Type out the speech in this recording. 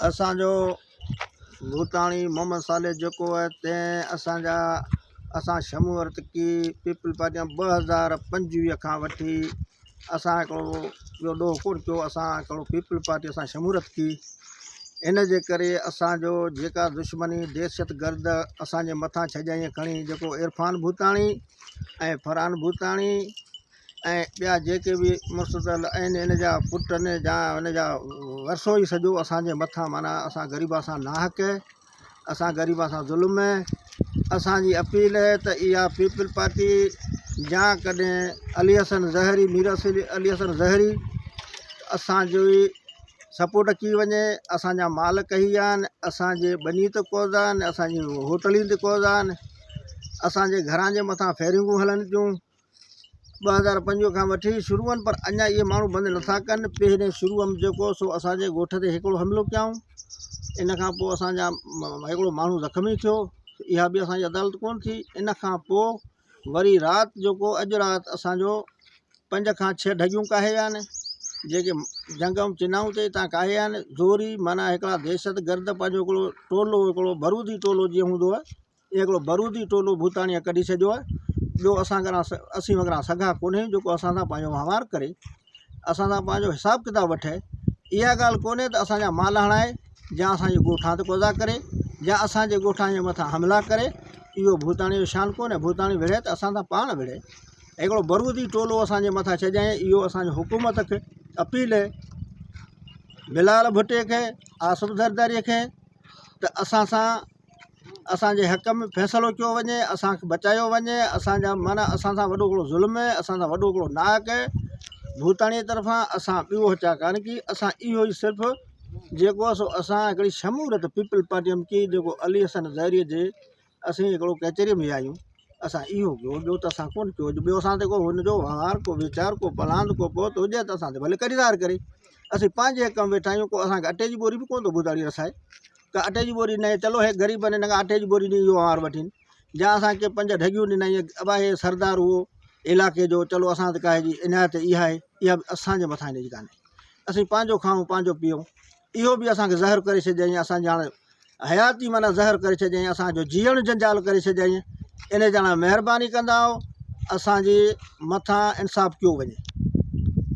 असांजो भूताणी मोहम्मद साले जेको आहे तंहिं असां शमूरत की पीपल पार्टी 2025 खां वठी असां हिकिड़ो ॿियो ॾोह कोन कयो। असां हिकिड़ो पीपल पार्टी असां शमूरत की। इन जे करे असांजो जेका दुश्मनी दहशत गर्द असांजे मथां छॼाई खणी जेको इरफान भूताणी ऐं फरहान भूताणी ऐं ॿिया जेके बि मुस्तदल आहिनि इन जा पुट आहिनि या इन जा वरसो ई सॼो असांजे मथां माना असां ग़रीब सां नाहक असां ग़रीब सां ज़ुल्म। असांजी अपील है त इहा पीपल पार्टी या कॾहिं अली हसन ज़हरी मीर अली हसन ज़हरी असांजो सपोर्ट की वञे। असांजा माल कही आहिनि, असांजे बनी ते कोज़ आहिनि, असांजी होटलियूं ते कोज़ आहिनि, असांजे घरां जे मथां फेरिंगूं हलनि थियूं 2005 खां वठी शुरू आहिनि। पर अञा इहे माण्हू बंदि नथा कनि। पहिरें शुरूअ में जेको सो असांजे ॻोठ ते हिकिड़ो हमिलो कयऊं, इन खां पोइ असांजा हिकिड़ो माण्हू ज़ख़्मी थियो, इहा बि असांजी अदालत कोन थी। इन खां पोइ वरी राति जेको अॼु राति असांजो 5 खां 6 ढगियूं काहे आहिनि जेके जंग ऐं चिनाऊं ते हितां काहे आहिनि ज़ोरी माना हिकिड़ा दहशत गर्द पंहिंजो हिकिड़ो टोलो हिकिड़ो बरूदी टोलो जीअं हूंदो आहे, इहो हिकिड़ो बरूदी टोलो भूताणीअ कढी छॾियो आहे। ॿियो असीं वग़ैरह सघा कोन्हे जेको असां सां पंहिंजो वहिंवार करे, असां सां पंहिंजो हिसाबु किताबु वठे। इहा ॻाल्हि कोन्हे त असांजा माल हणाए या असांजे ॻोठां ते क़ब्ज़ा करे या असांजे ॻोठां जे मथां हमला करे। इहो भूताणी जो शान कोन्हे। भूताणी विढ़े त असां सां पाण विढ़े। हिकिड़ो बरूदी टोलो असांजे मथां छॾियईं। इहो असांजो हुकूमत खे अपील आहे, बिलाल भुट्टे खे, आसिफ ज़रदारीअ खे, त असां सां असांजे हक़ में फ़ैसिलो कयो वञे, असांखे बचायो वञे। असांजा माना असां सां वॾो हिकिड़ो ज़ुल्म आहे, असां सां वॾो हिकिड़ो नाहक आहे भूताणीअ तरफ़ां। असां ॿियो चा कान की असां इहो ई सिर्फ़ु जेको आहे सो असां हिकिड़ी शमूरत पीपल पार्टीअ में की जेको अली हसन ज़हरीअ जे असीं हिकिड़ो कचहरीअ में आहियूं। असां इहो कयो, ॿियो त असां कोन कयो। ॿियो असां ते को हुनजो वहिंवार को वीचार को पलांद को पोत हुजे त असां ते भले ख़रीदार करे। असीं पंहिंजे हक़ में वेठा आहियूं। को असांखे अटे जी बोरी बि कोन थो भूताणी रसाए। का अटे जी बोरी न, चलो हे ग़रीब आहिनि हिन खां अटे जी बोरी ॾेई इहो वहिंवार वठीनि। या असांखे 5 ढगियूं ॾिनई अबा हे सरदार उहो इलाइक़े जो, चलो असां त काहे जी इनायत इहा आहे, इहा असांजे मथां हिन जी कान्हे। असीं पंहिंजो खाऊं पंहिंजो पीऊं। इहो बि असांखे ज़हर करे छॾियईं। असांजे हाणे हयाती माना ज़हर करे छॾियईं, असांजो जीअण जंजाल करे छॾियईं। इन ॼणा महिरबानी कंदा असांजे मथां इंसाफ़ कयो वञे।